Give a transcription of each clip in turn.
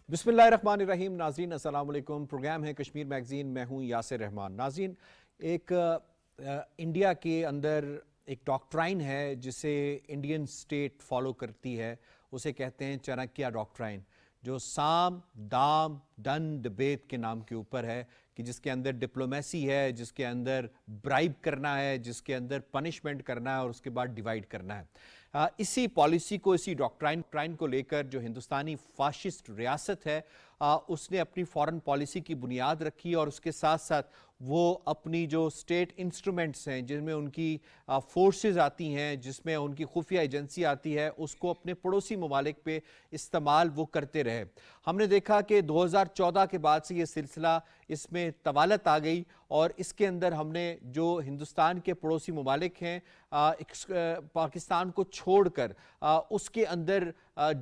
بسم اللہ الرحمن الرحیم. ناظرین السلام علیکم. پروگرام ہے کشمیر میگزین. میں ہوں یاسر رحمان. ناظرین، ایک انڈیا کے اندر ایک ڈاکٹرائن ہے جسے انڈین سٹیٹ فالو کرتی ہے. اسے کہتے ہیں چانکیہ ڈاکٹرائن، جو سام دام ڈن ڈبیت کے نام کے اوپر ہے، کہ جس کے اندر ڈپلومیسی ہے، جس کے اندر برائب کرنا ہے، جس کے اندر پنشمنٹ کرنا ہے اور اس کے بعد ڈیوائیڈ کرنا ہے. اسی پالیسی کو، اسی ڈاکٹرائن کو لے کر جو ہندوستانی فاشسٹ ریاست ہے اس نے اپنی فارن پالیسی کی بنیاد رکھی، اور اس کے ساتھ ساتھ وہ اپنی جو سٹیٹ انسٹرومنٹس ہیں، جن میں ان کی فورسز آتی ہیں، جس میں ان کی خفیہ ایجنسی آتی ہے، اس کو اپنے پڑوسی ممالک پہ استعمال وہ کرتے رہے. ہم نے دیکھا کہ 2014 کے بعد سے یہ سلسلہ اس میں طوالت آ گئی، اور اس کے اندر ہم نے جو ہندوستان کے پڑوسی ممالک ہیں پاکستان کو چھوڑ کر اس کے اندر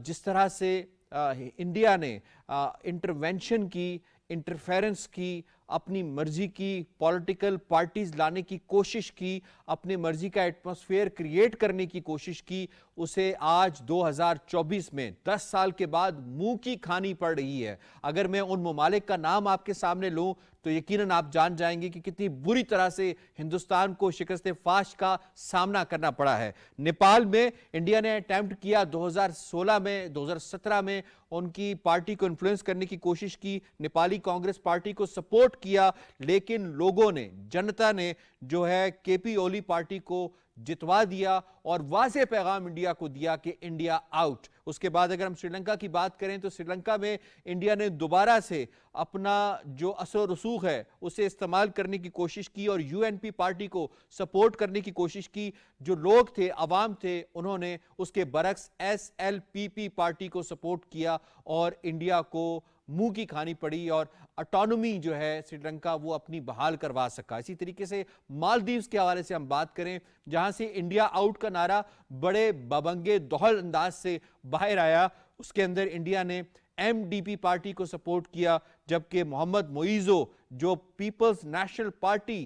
جس طرح سے انڈیا نے انٹرونشن کی، انٹرفیرنس کی، اپنی مرضی کی پولیٹیکل پارٹیز لانے کی کوشش کی، اپنی مرضی کا ایٹماسفیئر کریٹ کرنے کی کوشش کی، اسے آج 2024 میں 10 سال کے بعد منہ کی کھانی پڑ رہی ہے. اگر میں ان ممالک کا نام آپ کے سامنے لوں تو یقیناً آپ جان جائیں گے کہ کتنی بری طرح سے ہندوستان کو شکست فاش کا سامنا کرنا پڑا ہے. نیپال میں انڈیا نے اٹیمپٹ کیا 2016 میں، 2017 میں ان کی پارٹی کو انفلوئنس کرنے کی کوشش کی، نیپالی کانگریس پارٹی کو سپورٹ کیا، لیکن لوگوں نے، جنتا نے جو ہے کے پی اولی پارٹی کو جتوا دیا اور واضح پیغام انڈیا کو دیا کہ انڈیا آؤٹ. اس کے بعد اگر ہم سری لنکا کی بات کریں تو سری لنکا میں انڈیا نے دوبارہ سے اپنا جو اثر و رسوخ ہے اسے استعمال کرنے کی کوشش کی اور یو این پی پارٹی کو سپورٹ کرنے کی کوشش کی. جو لوگ تھے، عوام تھے، انہوں نے اس کے برعکس S L P P party کو سپورٹ کیا اور انڈیا کو منہ کی کھانی پڑی، اور اٹانومی جو ہے سری لنکا وہ اپنی بحال کروا سکا. اسی طریقے سے مالدیوز کے حوالے سے ہم بات کریں، جہاں سے انڈیا آؤٹ کا نعرہ بڑے بابنگے دہل انداز سے باہر آیا، اس کے اندر انڈیا نے ایم ڈی پی پارٹی کو سپورٹ کیا، جبکہ محمد معیزو جو پیپلز نیشنل پارٹی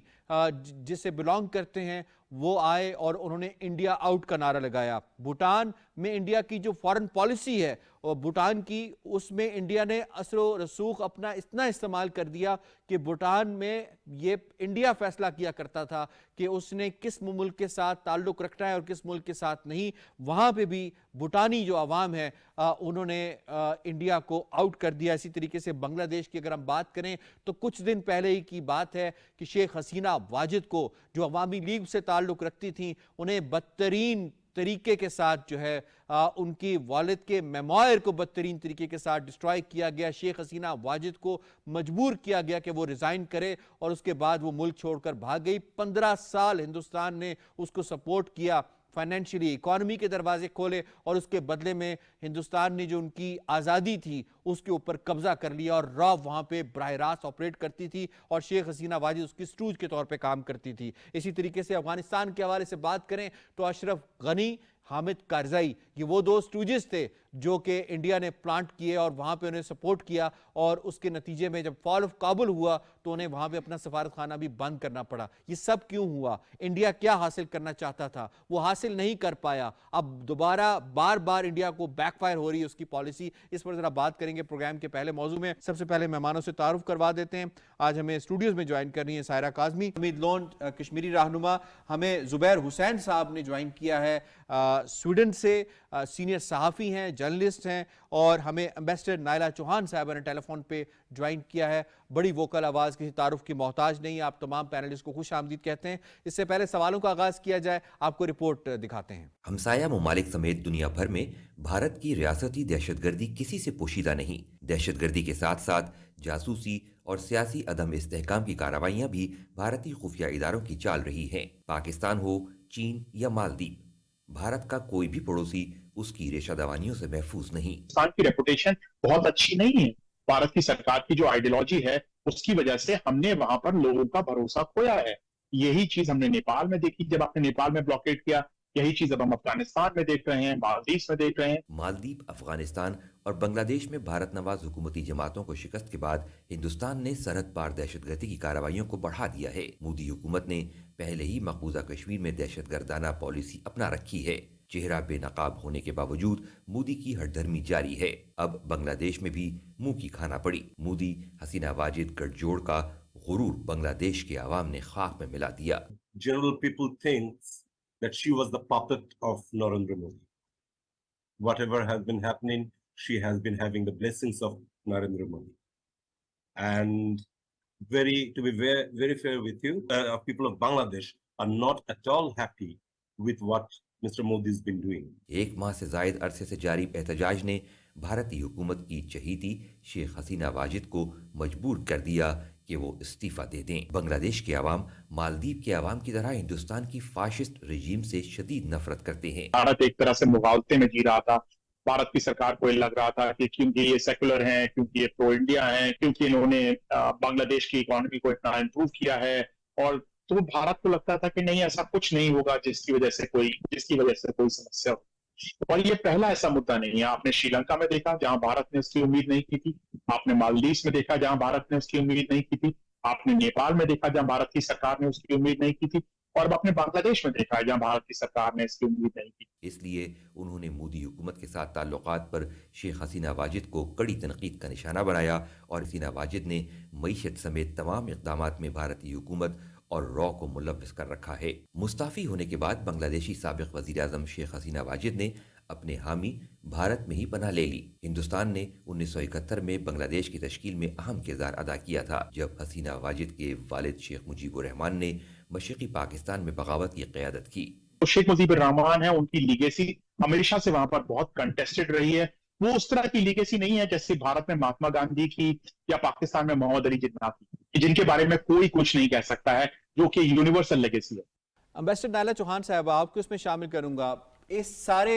جسے بلانگ کرتے ہیں وہ آئے اور انہوں نے انڈیا آؤٹ کا نعرہ لگایا. بھوٹان میں انڈیا کی جو فارن پالیسی ہے اور بھوٹان کی، اس میں انڈیا نے اثر و رسوخ اپنا اتنا استعمال کر دیا کہ بھوٹان میں یہ انڈیا فیصلہ کیا کرتا تھا کہ اس نے کس ملک کے ساتھ تعلق رکھنا ہے اور کس ملک کے ساتھ نہیں. وہاں پہ بھی بھوٹانی جو عوام ہے انہوں نے انڈیا کو آؤٹ کر دیا. اسی طریقے سے بنگلہ دیش کی اگر ہم بات کریں تو کچھ دن پہلے ہی کی بات ہے کہ شیخ حسینہ واجد کو، جو عوامی لیگ سے تعلق رکھتی تھیں، انہیں بدترین طریقے کے ساتھ جو ہے ان کی والد کے میموائر کو بدترین طریقے کے ساتھ ڈسٹرائے کیا گیا. شیخ حسینہ واجد کو مجبور کیا گیا کہ وہ ریزائن کرے اور اس کے بعد وہ ملک چھوڑ کر بھاگ گئی. 15 سال ہندوستان نے اس کو سپورٹ کیا، فائنینشلی، اکانومی کے دروازے کھولے، اور اس کے بدلے میں ہندوستان نے جو ان کی آزادی تھی اس کے اوپر قبضہ کر لیا، اور را وہاں پہ براہ راست آپریٹ کرتی تھی اور شیخ حسینہ واجد اس کی سٹوج کے طور پہ کام کرتی تھی. اسی طریقے سے افغانستان کے حوالے سے بات کریں تو اشرف غنی، حامد کارزائی، یہ وہ دو سٹوجز تھے جو کہ انڈیا نے پلانٹ کیے اور وہاں پہ انہیں سپورٹ کیا، اور اس کے نتیجے میں جب فال آف کابل ہوا تو انہیں وہاں پہ اپنا سفارت خانہ بھی بند کرنا پڑا. یہ سب کیوں ہوا؟ انڈیا کیا حاصل کرنا چاہتا تھا وہ حاصل نہیں کر پایا. اب دوبارہ بار بار انڈیا کو بیک فائر ہو رہی ہے اس کی پالیسی. اس پر ذرا بات کریں گے پروگرام کے پہلے موضوع میں. سب سے پہلے مہمانوں سے تعارف کروا دیتے ہیں. آج ہمیں اسٹوڈیوز میں جوائن کر رہی ہیں سائرہ کاظمی، حمید لون کشمیری رہنما. ہمیں زبیر حسین صاحب نے جوائن کیا ہے سویڈن سے، سینئر صحافی ہیں، جرنلسٹ ہیں، اور ہمیں امبیسڈر نائلہ چوہان صاحبہ نے ٹیلی فون پہ جوائن کیا ہے. بڑی ووکل آواز، کسی تعارف کی محتاج نہیں. آپ تمام پینلسٹ کو خوش آمدید کہتے ہیں. اس سے پہلے سوالوں کا آغاز کیا جائے، آپ کو رپورٹ دکھاتے ہیں. ہمسایہ ممالک سمیت دنیا بھر میں بھارت کی ریاستی دہشت گردی کسی سے پوشیدہ نہیں. دہشت گردی کے ساتھ ساتھ جاسوسی اور سیاسی عدم استحکام کی کارروائیاں بھی بھارتی خفیہ اداروں کی چال رہی ہیں. پاکستان ہو، چین یا مالدیپ، بھارت کا کوئی بھی پڑوسی اس کی ریشہ دوانیوں سے محفوظ نہیں. پاکستان کی ریپوٹیشن بہت اچھی نہیں ہے. بھارت کی سرکار کی جو آئیڈیالوجی ہے اس کی وجہ سے ہم نے وہاں پر لوگوں کا بھروسہ کھویا ہے. یہی چیز ہم نے نیپال میں دیکھی جب آپ نے نیپال میں بلاکیٹ کیا، یہی چیز اب ہم افغانستان میں دیکھ رہے ہیں، مالدیوز میں دیکھ رہے ہیں. مالدیپ، افغانستان اور بنگلہ دیش میں بھارت نواز حکومتی جماعتوں کو شکست کے بعد ہندوستان نے سرحد پار دہشت گردی کی کارروائیوں کو بڑھا دیا ہے. مودی حکومت نے پہلے ہی مقبوضہ کشمیر میں دہشت گردانہ پالیسی اپنا رکھی ہے. چہرہ بے نقاب ہونے کے باوجود مودی کی ہٹ دھرمی جاری ہے۔ اب بنگلہ دیش میں بھی منہ کی کھانا پڑی۔ مودی حسینہ واجد گٹھ جوڑ کا غرور بنگلہ دیش کے عوام نے خاک میں ملا دیا۔ General people think that she was the puppet of Narendra Modi. Whatever has been happening, she has been having the blessings of Narendra Modi. And to be very fair with you, people of Bangladesh are not at all happy with what Mr. Modi has been doing. ایک ماہ سے زائد عرصے سے جاری احتجاج نے بھارتی حکومت کی چہیتی شیخ حسینہ واجد کو مجبور کر دیا کہ وہ استعفیٰ دے دیں۔ بنگلہ دیش کے عوام مالدیپ کے عوام کی طرح ہندوستان کی فاشسٹ رجیم سے شدید نفرت کرتے ہیں۔ بھارت ایک طرح سے مغالطے میں جی رہا تھا۔ بھارت کی سرکار کو یہ لگ رہا تھا کہ کیونکہ یہ سیکولر ہیں، کیونکہ یہ پرو انڈیا ہیں، کیونکہ انہوں نے بنگلہ دیش کی اکانومی کو اتنا امپروو کیا ہے، اور تو بھارت کو لگتا تھا کہ نہیں، ایسا کچھ نہیں ہوگا جس کی وجہ سے کوئی سمسیا ہو۔ اور یہ پہلا ایسا مدعا نہیں ہے۔ آپ نے شری لنکا میں دیکھا جہاں بھارت نے اس کی امید نہیں کی تھی، آپ نے مالدیوز میں دیکھا جہاں بھارت نے اس کی امید نہیں کی تھی، آپ نے نیپال میں دیکھا جہاں بھارت کی سرکار نے اس کی امید نہیں کی تھی، اور اب اپنے بنگلہ دیش میں دیکھا ہے جہاں بھارت کی سرکار نے اس کی امید نہیں کی۔ اس لیے انہوں نے مودی حکومت کے ساتھ تعلقات پر شیخ حسینہ واجد کو کڑی تنقید کا نشانہ بنایا، اور حسینہ واجد نے معیشت سمیت تمام اقدامات میں بھارتی حکومت اور رو کو ملوث کر رکھا ہے۔ مستعفی ہونے کے بعد بنگلہ دیشی سابق وزیر اعظم شیخ حسینہ واجد نے اپنے حامی بھارت میں ہی پناہ لے لی۔ ہندوستان نے 1971 میں بنگلہ دیش کی تشکیل میں اہم کردار ادا کیا تھا، جب حسینہ واجد کے والد شیخ مجیب الرحمان نے مشرقی پاکستان میں بغاوت کی قیادت کی۔ شیخ مجیب الرحمان ہے، ان کی لیگیسی ہمیشہ سے وہاں پر بہت کنٹیسٹڈ رہی ہے۔ وہ اس طرح کی لیگیسی نہیں ہے جیسے بھارت میں مہاتما گاندھی کی یا پاکستان میں محمد علی جناح کی، جن کے بارے میں کوئی کچھ نہیں کہہ سکتا ہے، جو کہ یونیورسل لیگیسی ہے۔ امبیسڈر نائلہ چوہان صاحب، آپ کو اس میں شامل کروں گا۔ اس سارے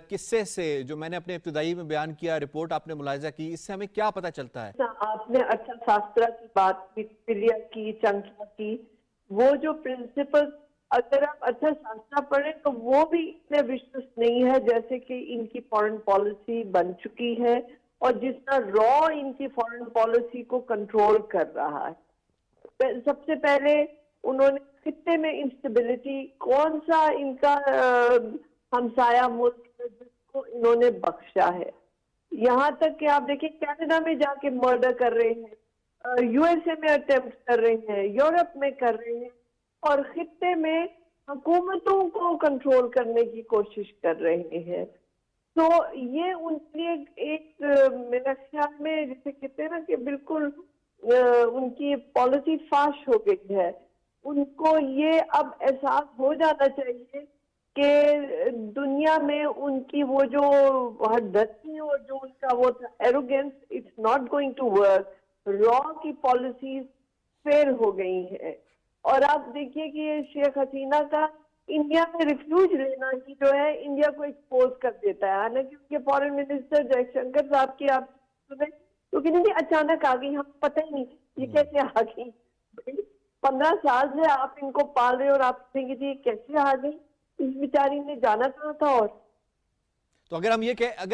قصے سے جو میں نے اپنے ابتدائی میں بیان کیا، رپورٹ آپ نے ملاحظہ کی، اس سے ہمیں کیا پتہ چلتا ہے؟ آپ نے ارتھا شاسترا کی بات کی، پلیا کی، چنکیا کی، وہ جو پرنسپل، اگر آپ ارتھا شاسترا پڑھیں تو وہ بھی اتنے وشوس نہیں ہے جیسے کہ ان کی فارن پالیسی بن چکی ہے، اور جس طرح را ان کی فارن پالیسی کو کنٹرول کر رہا ہے۔ سب سے پہلے انہوں نے خطے میں انسٹیبلٹی، کون سا ان کا ہمسایہ ملک ہے جس کو انہوں نے بخشا ہے؟ یہاں تک کہ آپ دیکھیں کینیڈا میں جا کے مرڈر کر رہے ہیں، یو ایس اے میں اٹیمپٹ کر رہے ہیں، یورپ میں کر رہے ہیں، اور خطے میں حکومتوں کو کنٹرول کرنے کی کوشش کر رہے ہیں۔ تو یہ ان کے لیے ایک میرے خیال میں جسے کہتے ہیں نا کہ بالکل ان کی پالیسی فاش ہو گئی ہے۔ ان کو یہ اب احساس ہو جانا چاہیے کہ دنیا میں ان کی وہ جو حدتی اور جو ان کا وہ arrogance, it's not going to work. را کی پالیسیز فیل ہو گئی ہیں، اور آپ دیکھیے کہ شیخ حسینہ کا انڈیا میں ریفیوج لینا ہی جو ہے انڈیا کو ایکسپوز کر دیتا ہے۔ حالانکہ ان کے فارن منسٹر جے شنکر صاحب کی آپ سنیں تو کہ نہیں اچانک آ گئی، ہم پتہ ہی نہیں یہ کیسے آ گئی۔ 15 سال سے آپ ان کو پال رہے اور آپ کہیں گے یہ کیسے آ گئی؟ اس بیچاری نے جانا کہاں تھا؟ اور تو اگر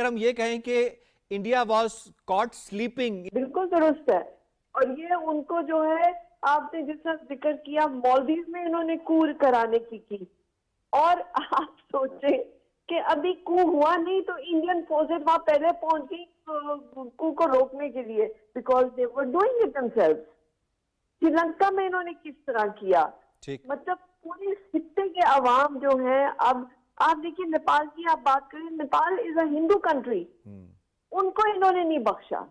ہم یہ کہیں کہ انڈیا واز کاٹ سلیپنگ، بالکل درست ہے۔ اور یہ ان کو جو ہے، آپ نے جس طرح ذکر کیا مالدیوز میں انہوں نے کور کرانے کی، اور آپ سوچیں کہ ابھی کو ہوا نہیں تو انڈین فورسز وہاں پہلے پہنچ گئی کو روکنے کے لیے، because they were doing it themselves۔ Sri Lanka میں انہوں نے کس طرح کیا، مطلب پورے خطے کے عوام جو ہیں، اب آپ دیکھیے نیپال کی آپ بات کریں، نیپال از اے ہندو کنٹری، ان کو انہوں نے نہیں بخشا۔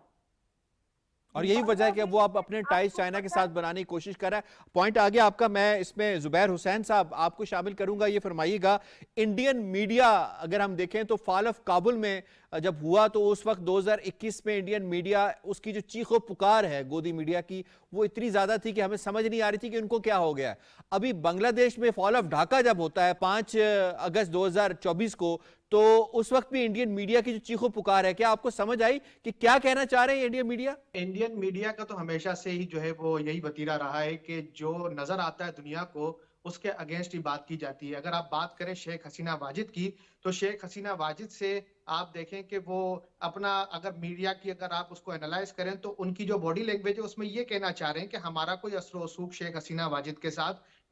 اور یہی وجہ ہے کہ وہ اب اپنے ٹائز چائنا کے ساتھ بنانے کی کوشش کر رہا ہے۔ پوائنٹ آگے آپ کا، میں اس میں زبیر حسین صاحب آپ کو شامل کروں گا۔ یہ فرمائیے گا، انڈین میڈیا اگر ہم دیکھیں تو فال آف کابل میں جب ہوا تو اس وقت 2021 میں انڈین میڈیا، اس کی جو چیخ و پکار ہے گودی میڈیا کی، وہ اتنی زیادہ تھی کہ ہمیں سمجھ نہیں آ رہی تھی کہ ان کو کیا ہو گیا ہے۔ ابھی بنگلہ دیش میں فال آف ڈھاکہ جب ہوتا ہے 5 اگست 2024 کو، تو اس وقت بھی انڈین میڈیا کی جو چیخ و پکار ہے، کیا آپ کو سمجھ آئی کہ کیا کہنا چاہ رہے ہیں انڈین میڈیا؟ انڈین میڈیا کا تو ہمیشہ سے ہی جو ہے وہ یہی وتیرہ رہا ہے کہ جو نظر آتا ہے دنیا کو اس کے اگینسٹ ہی بات کی جاتی ہے۔ اگر آپ بات کریں شیخ حسینہ واجد کی، تو شیخ حسینہ واجد سے آپ دیکھیں کہ وہ اپنا، اگر میڈیا کی اگر آپ اس کو انالائز کریں تو ان کی جو باڈی لینگویج ہے اس میں یہ کہنا چاہ رہے ہیں کہ ہمارا کوئی اثر و رسوخ شیخ حسینہ واجد کے ساتھ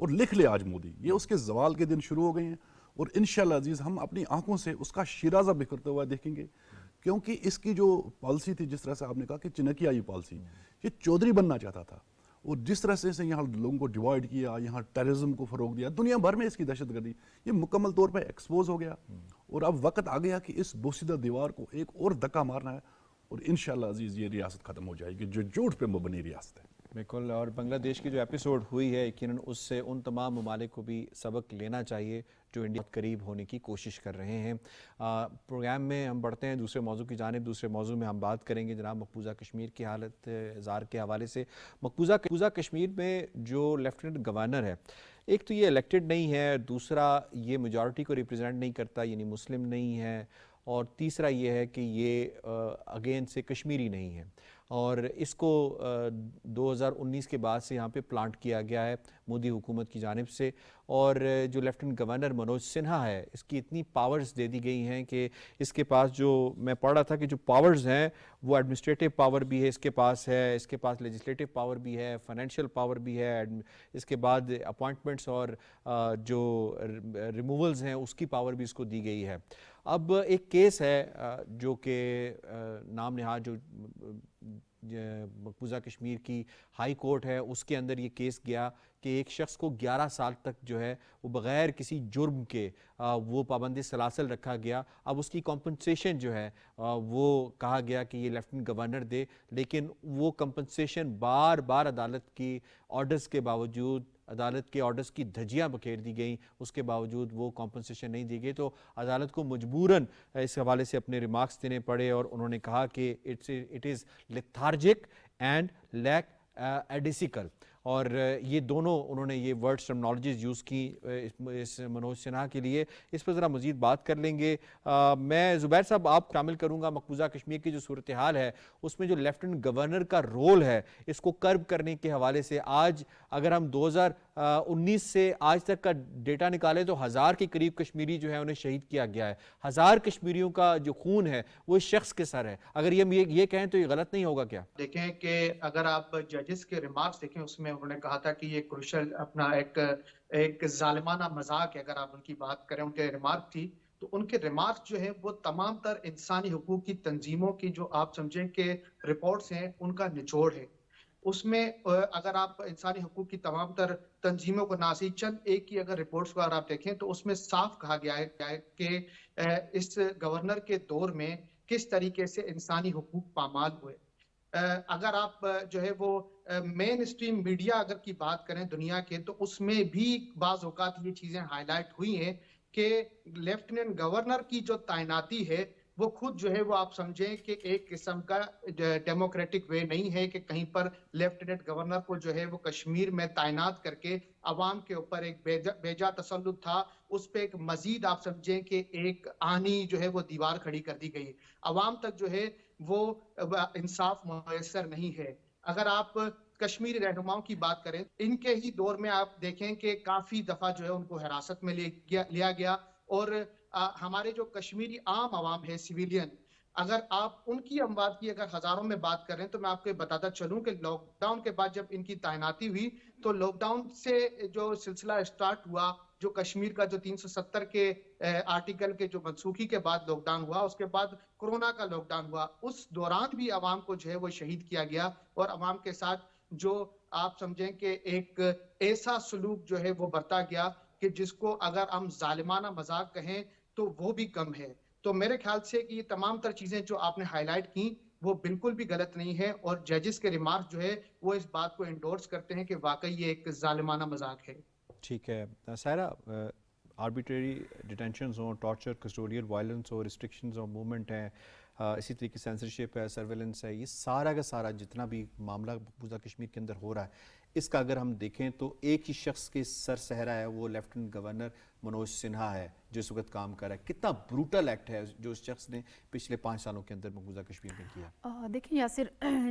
اور لکھ لے آج مودی، یہ اس کے زوال کے دن شروع ہو گئے ہیں، اور انشاءاللہ عزیز ہم اپنی آنکھوں سے اس کا شیرازہ بکھرتے ہوا دیکھیں گے، کیونکہ اس کی جو پالیسی تھی، جس طرح سے آپ نے کہا کہ چنکیائی پالیسی، یہ چودھری بننا چاہتا تھا، اور جس طرح سے یہاں لوگوں کو ڈیوائیڈ کیا، یہاں ٹیررزم کو فروغ دیا، دنیا بھر میں اس کی دہشت گردی یہ مکمل طور پہ ایکسپوز ہو گیا، اور اب وقت آ گیا کہ اس بوسیدہ دیوار کو ایک اور دھکا مارنا ہے، اور انشاءاللہ عزیز یہ ریاست ختم ہو جائے گی جو جھوٹ پہ مبنی ریاست ہے۔ بالکل، اور بنگلہ دیش کی جو ایپیسوڈ ہوئی ہے یقیناً اس سے ان تمام ممالک کو بھی سبق لینا چاہیے جو انڈیا کے قریب ہونے کی کوشش کر رہے ہیں۔ پروگرام میں ہم بڑھتے ہیں دوسرے موضوع کی جانب۔ دوسرے موضوع میں ہم بات کریں گے جناب مقبوضہ کشمیر کی حالت زار کے حوالے سے۔ مقبوضہ کشمیر میں جو لیفٹیننٹ گورنر ہے، ایک تو یہ الیکٹڈ نہیں ہے، دوسرا یہ میجورٹی کو ریپرزینٹ نہیں کرتا، یعنی مسلم نہیں ہے، اور تیسرا یہ ہے کہ یہ اگین سے کشمیری نہیں ہے، اور اس کو 2019 کے بعد سے یہاں پہ پلانٹ کیا گیا ہے مودی حکومت کی جانب سے، اور جو لیفٹیننٹ گورنر منوج سنہا ہے اس کی اتنی پاورز دے دی گئی ہیں کہ اس کے پاس، جو میں پڑھ رہا تھا کہ جو پاورز ہیں وہ ایڈمنسٹریٹو پاور بھی ہے، اس کے پاس لیجسلیٹو پاور بھی ہے، فائنینشیل پاور بھی ہے، اس کے بعد اپوائنٹمنٹس اور جو ریموولز ہیں اس کی پاور بھی اس کو دی گئی ہے۔ اب ایک کیس ہے جو کہ نام نہاد جو مقبوضہ کشمیر کی ہائی کورٹ ہے، اس کے اندر یہ کیس گیا کہ ایک شخص کو 11 سال تک جو ہے وہ بغیر کسی جرم کے وہ پابند سلاسل رکھا گیا۔ اب اس کی کمپنسیشن جو ہے وہ کہا گیا کہ یہ لیفٹیننٹ گورنر دے، لیکن وہ کمپنسیشن بار بار عدالت کی آرڈرز کے باوجود، عدالت کے آرڈرز کی دھجیاں بکھیر دی گئیں، اس کے باوجود وہ کمپنسیشن نہیں دی گئی، تو عدالت کو مجبوراً اس حوالے سے اپنے ریمارکس دینے پڑے، اور انہوں نے کہا کہ اٹ از لیتھارجک اینڈ لیک ایڈیسیکل، اور یہ دونوں انہوں نے یہ ورڈز ٹرمنالوجیز یوز کی اس منوج سنہا کے لیے۔ اس پر ذرا مزید بات کر لیں گے۔ میں زبیر صاحب آپ شامل کروں گا، مقبوضہ کشمیر کی جو صورتحال ہے اس میں جو لیفٹیننٹ گورنر کا رول ہے اس کو کرب کرنے کے حوالے سے، آج اگر ہم 2019 سے آج تک کا ڈیٹا نکالیں تو 1000 کے قریب کشمیری جو ہے انہیں شہید کیا گیا ہے۔ 1000 کشمیریوں کا جو خون ہے وہ اس شخص کے سر ہے، اگر یہ کہیں تو یہ غلط نہیں ہوگا کیا؟ دیکھیں کہ اگر آپ ججز کے ریمارکس دیکھیں، اس میں انہوں نے کہا تھا کہ یہ کروشل اپنا ایک ظالمانہ مذاق ہے، اگر آپ ان کی بات کریں، ان کے ریمارک تھی، تو ان کے ریمارک جو ہے وہ تمام تر انسانی حقوق کی تنظیموں کی جو آپ سمجھیں کہ رپورٹس ہیں ان کا نچوڑ ہے۔ اس میں اگر آپ انسانی حقوق کی تمام تر تنظیموں کو ناسی چند ایک کی اگر رپورٹس کو اگر آپ دیکھیں تو اس میں صاف کہا گیا ہے کہ اس گورنر کے دور میں کس طریقے سے انسانی حقوق پامال ہوئے۔ اگر آپ جو ہے وہ مین اسٹریم میڈیا اگر کی بات کریں دنیا کے، تو اس میں بھی بعض اوقات یہ چیزیں ہائی لائٹ ہوئی ہیں کہ لیفٹیننٹ گورنر کی جو تعیناتی ہے وہ خود جو ہے وہ آپ سمجھیں کہ ایک قسم کا ڈیموکریٹک وے نہیں ہے کہ کہیں پر لیفٹیننٹ گورنر کو جو ہے وہ کشمیر میں تعینات کر کے عوام کے اوپر ایک بیجا تسلط تھا، اس پہ ایک مزید آپ سمجھیں کہ ایک آہنی جو ہے وہ دیوار کھڑی کر دی گئی، عوام تک جو ہے وہ انصاف میسر نہیں ہے۔ اگر آپ کشمیری رہنماؤں کی بات کریں، ان کے ہی دور میں آپ دیکھیں کہ کافی دفعہ جو ہے ان کو حراست میں لیا گیا، اور ہمارے جو کشمیری عام عوام ہے، سویلین، اگر آپ ان کی اموات کی اگر ہزاروں میں بات کریں تو میں آپ کو بتاتا چلوں کہ لاک ڈاؤن کے بعد جب ان کی تعیناتی ہوئی تو لاک ڈاؤن سے جو سلسلہ اسٹارٹ ہوا، جو کشمیر کا جو 370 کے آرٹیکل کے جو منسوخی کے بعد لاک ڈاؤن ہوا، اس کے بعد کورونا کا لاک ڈاؤن ہوا، اس دوران بھی عوام کو جو ہے وہ شہید کیا گیا، اور عوام کے ساتھ جو آپ سمجھیں کہ ایک ایسا سلوک جو ہے وہ برتا گیا کہ جس کو اگر ہم ظالمانہ مذاق کہیں تو وہ بھی کم ہے۔ تو میرے خیال سے کہ یہ تمام تر چیزیں جو آپ نے ہائی لائٹ کی وہ بالکل بھی غلط نہیں ہے، اور ججز کے ریمارک جو ہے وہ اس بات کو انڈورس کرتے ہیں کہ واقعی یہ ایک ظالمانہ مذاق ہے۔ ٹھیک ہے سائرہ، آربیٹری ڈیٹینشنز ہوں، ٹارچر، کسٹوڈیل وائلنس ہو، ریسٹرکشنز اور موومنٹ ہیں، اسی طریقے سینسرشپ ہے، سرویلنس ہے، یہ سارا کا سارا جتنا بھی معاملہ مقبوضہ کشمیر کے اندر ہو رہا ہے، اس کا اگر ہم دیکھیں تو ایک ہی شخص کے سر صحرا ہے، وہ لیفٹیننٹ گورنر منوج سنہا ہے جو اس وقت کام کر رہا ہے۔ کتنا بروٹل ایکٹ ہے جو اس شخص نے پچھلے 5 سالوں کے اندر مقبوضہ کشمیر میں کیا۔ دیکھیں یاسر،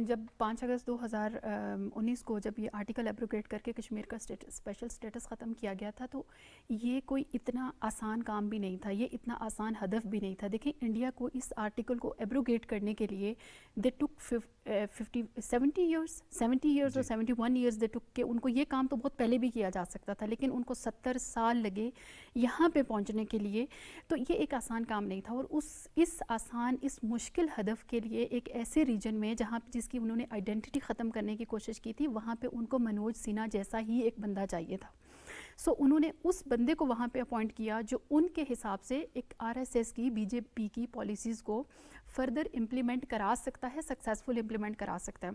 جب 5 اگست 2019 کو جب یہ آرٹیکل ایبروگیٹ کر کے کشمیر کا اسپیشل اسٹیٹس ختم کیا گیا تھا، تو یہ کوئی اتنا آسان کام بھی نہیں تھا، یہ اتنا آسان ہدف بھی نہیں تھا۔ دیکھیں انڈیا کو اس آرٹیکل کو ایبروگیٹ کرنے کے لیے دے ٹک 70 ایئرس اور 71 ایئرس دے ٹک کے ان کو یہ کام تو بہت پہلے بھی کیا جا سکتا تھا، لیکن ان کو 70 سال لگے یہاں پہ پہنچنے کے لیے، تو یہ ایک آسان کام نہیں تھا. اور اس مشکل ہدف کے لیے ایک ایسے ریجن میں جہاں جس کی انہوں نے آئیڈینٹی ختم کرنے کی کوشش کی تھی، وہاں پہ ان کو منوج سنہا جیسا ہی ایک بندہ چاہیے تھا. سو انہوں نے اس بندے کو وہاں پہ اپوائنٹ کیا جو ان کے حساب سے ایک RSS کی BJP کی پالیسیز کو فردر امپلیمنٹ کرا سکتا ہے، سکسیزفل امپلیمنٹ کرا سکتا ہے.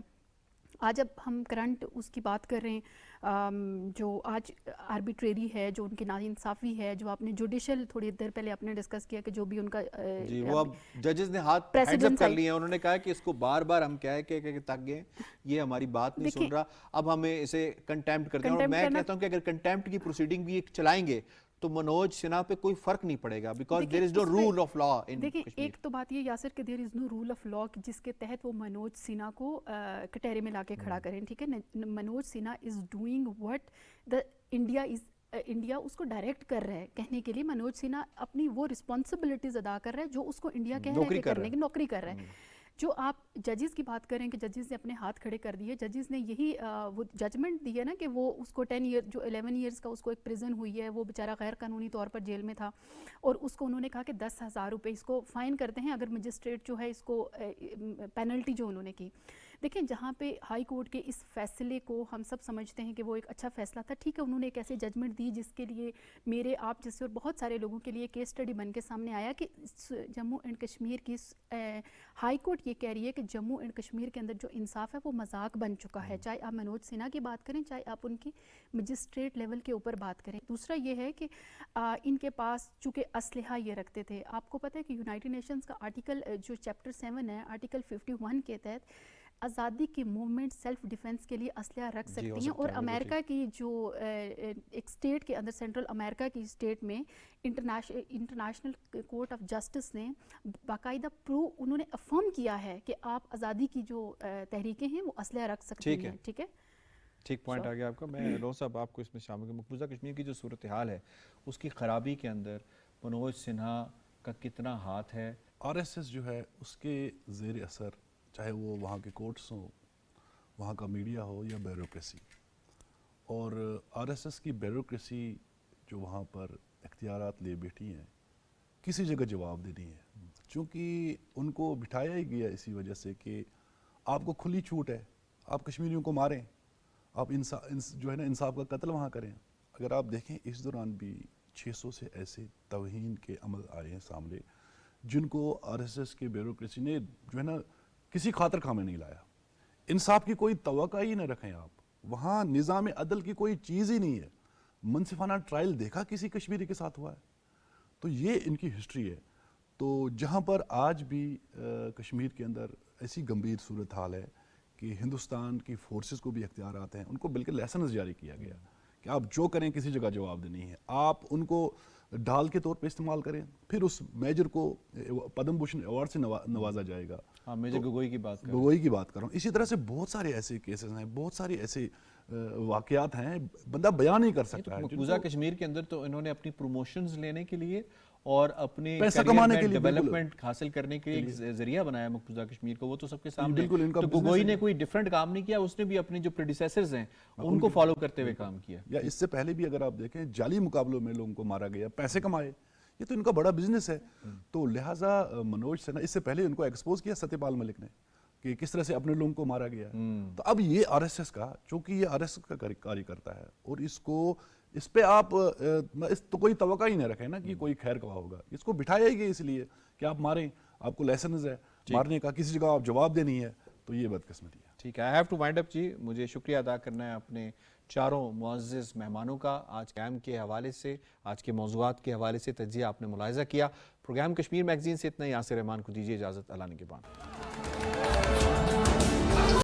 آج اب ہم کرنٹ اس کی بات کر رہے ہیں جو آج آربیٹریری ہے، جو ان کی ناانصافی ہے، جو آپ نے جوڈیشل تھوڑی دیر پہلے آپ نے ڈسکس کیا کہ جو بھی ان کا جی وہ اب ججز نے ہاتھ ہینڈز اپ کر لیے ہیں. انہوں نے کہا کہ اس کو بار بار ہم کہ تک گئے، یہ ہماری بات نہیں سن رہا، اب ہمیں اسے کنٹیمپٹ کرتے ہیں. اور میں کہتا ہوں کہ اگر کنٹیمپٹ کی پروسیڈنگ بھی چلائیں گے تو منوج سنہا پہ کوئی فرق نہیں پڑے گا، because there is no rule of law in Kashmir. دیکھیں ایک تو بات یہ یاسر کہ دیر از نو رول آف لا جس کے تحت وہ منوج سنہا کو کٹہرے میں لا کے کھڑا کریں. ٹھیک ہے، Manoj Sinha is doing what the India اس کو ڈائریکٹ کر رہا ہے. کہنے کے لیے منوج سنہا اپنی وہ رسپانسبلٹیز ادا کر رہا ہے جو اس کو انڈیا کہہ رہا ہے کہ کرنے کی نوکری کر رہا ہے. جو آپ ججز کی بات کریں کہ ججز نے اپنے ہاتھ کھڑے کر دیے، ججز نے یہی وہ ججمنٹ دی ہے نا کہ وہ اس کو 10 ایئر جو 11 ایئرس کا اس کو ایک پریزن ہوئی ہے، وہ بیچارہ غیر قانونی طور پر جیل میں تھا، اور اس کو انہوں نے کہا کہ 10,000 روپے اس کو فائن کرتے ہیں اگر مجسٹریٹ جو ہے اس کو پینلٹی جو انہوں نے کی. دیکھیں جہاں پہ ہائی کورٹ کے اس فیصلے کو ہم سب سمجھتے ہیں کہ وہ ایک اچھا فیصلہ تھا، ٹھیک ہے، انہوں نے ایک ایسے ججمنٹ دی جس کے لیے میرے آپ جیسے اور بہت سارے لوگوں کے لیے کیس اسٹڈی بن کے سامنے آیا کہ جموں اینڈ کشمیر کی ہائی کورٹ یہ کہہ رہی ہے کہ جموں اینڈ کشمیر کے اندر جو انصاف ہے وہ مذاق بن چکا ہے، چاہے آپ منوج سنہا کی بات کریں، چاہے آپ ان کی مجسٹریٹ لیول کے اوپر بات کریں. دوسرا یہ ہے کہ ان کے پاس چونکہ اسلحہ یہ رکھتے تھے. آپ کو پتہ ہے کہ یونائٹڈ نیشنز کا آرٹیکل جو چیپٹر 7 ہے، آرٹیکل 51 کے تحت آزادی کی موومنٹ سیلف ڈیفنس کے لیے اسلحہ رکھ سکتی ہیں. اور امریکہ کی جو ایک اسٹیٹ کے اندر سینٹرل امریکہ کی اسٹیٹ میں انٹرنیشنل کورٹ آف جسٹس نے باقاعدہ انہوں نے افرم کیا ہے کہ آپ آزادی کی جو تحریکیں ہیں وہ اسلحہ رکھ سکتی ہیں. ٹھیک ہے، ٹھیک پوائنٹ آ گیا آپ کا. میں لو صاحب آپ کو اس میں شامل مقبوضہ کشمیر کی جو صورتحال ہے اس کی خرابی کے اندر منوج سنہا کا کتنا ہاتھ ہے؟ RSS جو ہے اس کے زیر اثر چاہے وہ وہاں کے کورٹس ہوں، وہاں کا میڈیا ہو یا بیوروکریسی، اور RSS کی بیوروکریسی جو وہاں پر اختیارات لے بیٹھی ہیں کسی جگہ جواب دینی ہے، چونکہ ان کو بٹھایا ہی گیا اسی وجہ سے کہ آپ کو کھلی چھوٹ ہے، آپ کشمیریوں کو ماریں، آپ جو ہے نا انصاف کا قتل وہاں کریں. اگر آپ دیکھیں اس دوران بھی 600 سے ایسے توہین کے عمل آئے ہیں سامنے جن کو RSS کے بیوروکریسی نے جو ہے نا کسی خاطر خواہ میں نہیں لایا. انصاف کی کوئی توقع ہی نہ رکھیں آپ، وہاں نظام عدل کی کوئی چیز ہی نہیں ہے. منصفانہ ٹرائل دیکھا کسی کشمیری کے ساتھ ہوا ہے؟ تو یہ ان کی ہسٹری ہے. تو جہاں پر آج بھی کشمیر کے اندر ایسی گمبھیر صورتحال ہے کہ ہندوستان کی فورسز کو بھی اختیارات ہیں، ان کو بالکل لائسنس جاری کیا گیا کہ آپ جو کریں کسی جگہ جواب دینی ہے. آپ ان کو ڈھال کے طور پہ استعمال کریں، پھر اس میجر کو پدم بھوشن ایوارڈ سے نوازا جائے گا. ہاں میجر گگوئی کی بات کر رہا ہوں. اسی طرح سے بہت سارے ایسے کیسز ہیں، بہت سارے ایسے واقعات ہیں بندہ بیان نہیں کر سکتا ہے. مقبوضہ کشمیر کے اندر تو انہوں نے اپنی پروموشنز لینے کے لیے اور اپنے پیسہ کمانے کے لیے ڈیولپمنٹ حاصل کرنے کے لیے ایک ذریعہ بنایا مقبوضہ کشمیر کو، وہ تو سب کے سامنے. تو گگوئی نے کوئی ڈیفرنٹ کام نہیں کیا، اس نے بھی اپنے جو پریڈیسیسرز ہیں ان کو فالو کرتے ہوئے کام کیا. یا اس سے پہلے بھی اگر آپ دیکھیں جعلی مقابلوں میں لوگوں کو مارا گیا، پیسے کمائے، یہ تو ان کا بڑا بزنس ہے. تو لہٰذا منوج سنہا اس سے پہلے ان کو ایکسپوز کیا ستیہ پال ملک نے کہ کس طرح سے اپنے لوگوں کو مارا گیا. تو اب یہ RSS کا، چونکہ یہ RSS کا کاری کرتا ہے اور اس پہ آپ تو کوئی توقع ہی نہ رکھیں نا کہ کوئی خیر خواہ ہوگا. اس کو بٹھایا ہی گیا اس لیے کہ آپ ماریں، آپ کو لائسنس ہے مارنے کا، کسی جگہ آپ جواب دینی ہے. تو یہ بدقسمتی ہے. ٹھیک ہے، آئی ہیو ٹو وائنڈ اپ جی. مجھے شکریہ ادا کرنا ہے اپنے چاروں معزز مہمانوں کا. آج کیمپ کے حوالے سے، آج کے موضوعات کے حوالے سے تجزیہ آپ نے ملاحظہ کیا. پروگرام کشمیر میگزین سے اتنا ہی. یاسر رحمان کو دیجیے اجازت. اللہ نگہبان.